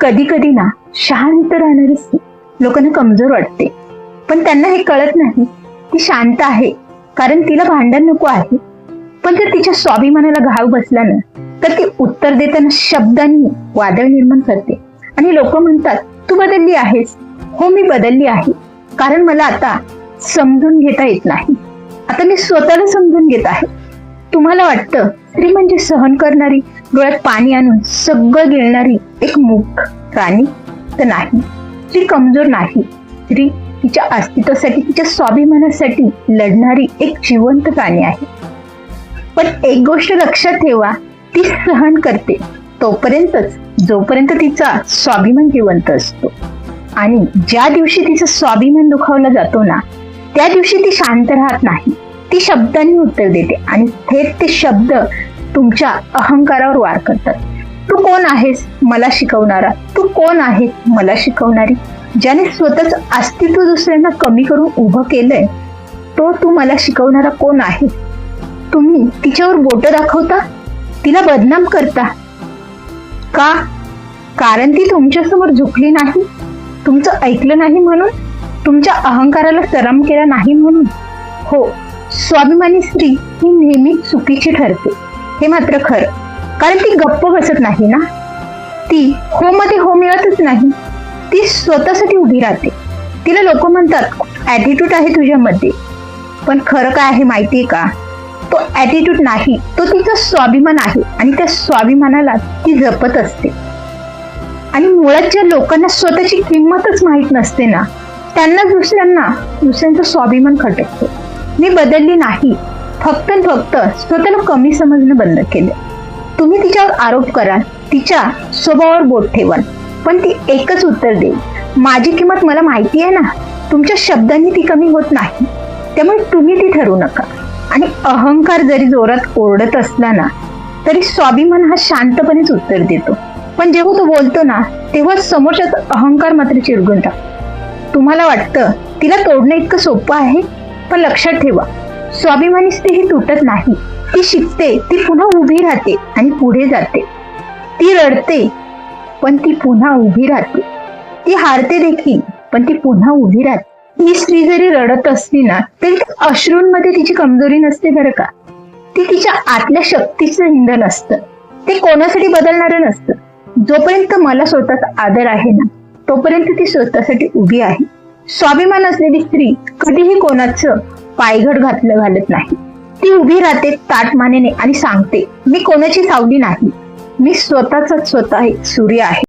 कधी कधी ना शांत राहणारी स्त्री लोकांना कमजोर वाटते, पण त्यांना हे कळत नाही ती शांत आहे कारण तिला भांडण नको आहे. पण जर तिच्या स्वाभिमानाला घाव बसला ना तर ती उत्तर देताना शब्दांनी वादळ निर्माण करते आणि लोक म्हणतात तू बदलली आहेस. हो, मी बदलली आहे, कारण मला आता समजून घेता येत नाही. आता मी स्वतःला समजून घेत आहे. तुम्हाला वाटतं स्त्री म्हणजे सहन करणारी, डोळ्यात पाणी आणून सगळं गिळणारी एक मूक प्राणी, तर नाही. स्त्री कमजोर नाही. स्त्री तिच्या अस्तित्वासाठी, तिच्या स्वाभिमानासाठी लढणारी एक जिवंत प्राणी आहे. पण एक गोष्ट लक्षात ठेवा, ती सहन करते तोपर्यंतच जोपर्यंत तिचा स्वाभिमान जिवंत असतो. आणि ज्या दिवशी तिचा स्वाभिमान दुखावला जातो ना, त्या दिवशी ती शांत राहत नाही. ती शब्दांनी उत्तर देते आणि थेट ते शब्द तुमच्या अहंकारावर वार करतात. तू कोण आहेस मला शिकवणारा? तू कोण आहेस मला शिकवणारी? ज्याने स्वतःच अस्तित्व दुसऱ्यांना कमी करून उभं केलंय, तो तू मला शिकवणारा कोण आहे? तुम्ही तिच्यावर बोट दाखवता, तिला बदनाम करता. का? कारण ती तुमच्यासमोर झुकली नाही, तुमचं ऐकलं नाही म्हणून, तुमच्या अहंकाराला सलाम केला नाही म्हणून. हो, स्वाभिमानी स्त्री ही नेहमी चुकीची ठरते, हे मात्र खरं. कारण ती गप्प बसत नाही ना, ती हो मध्ये हो मिळतच नाही. ती स्वतःसाठी उभी राहते. तिला लोक म्हणतात ऍटिट्यूड आहे तुझ्यामध्ये, पण खरं काय आहे माहितीये का? तो ऍटिट्यूड नाही, तो तिचा स्वाभिमान आहे आणि त्या स्वाभिमानाला ती जपत असते. आणि मुळात ज्या लोकांना स्वतःची किंमतच माहित नसते ना, त्यांना दुसऱ्यांचा स्वाभिमान खटकतो. मी बदलली नाही, फक्त स्वतःला कमी समजणं बंद केलं. तुम्ही तिच्यावर आरोप कराल, तिच्या स्वभावावर बोट ठेवाल, पण ती एकच उत्तर देईल, माझी किंमत मला माहिती आहे ना. तुमच्या शब्दांनी ती कमी होत नाही, त्यामुळे तुम्ही ती ठरवू नका. आणि अहंकार जरी जोरात ओरडत असला ना, तरी स्वाभिमान हा शांतपणेच उत्तर देतो. पण जेव्हा तो बोलतो ना, तेव्हा समोरच्याचा अहंकार मात्र चिरगून टाकतो. तुम्हाला वाटतं तिला तोडणं इतकं सोपं आहे, पण लक्षात ठेवा, स्वाभिमानी स्त्री ही तुटत नाही. ती शिकते, ती पुन्हा उभी राहते आणि पुढे जाते. ती रडते, पण ती पुन्हा उभी राहते. ती हारते देखील, पण ती पुन्हा उभी राहते. ही स्त्री जरी रडत असली ना, तरी अश्रूंमध्ये तिची कमजोरी नसते बरं का. ती तिच्या आतल्या शक्तीचं इंधन असतं. ते कोणासाठी बदलणारं नसतं. जोपर्यंत मला स्वतःचा आदर आहे ना, तोपर्यंत ती स्वतःसाठी उभी आहे. स्वाभिमान असलेली स्त्री कधीही कोणाचं पायघट घालत नाही. ती उभी राहते ताठ मानेने आणि सांगते, मी कोणाची सावली नाही, मी स्वतः सूर्य आहे.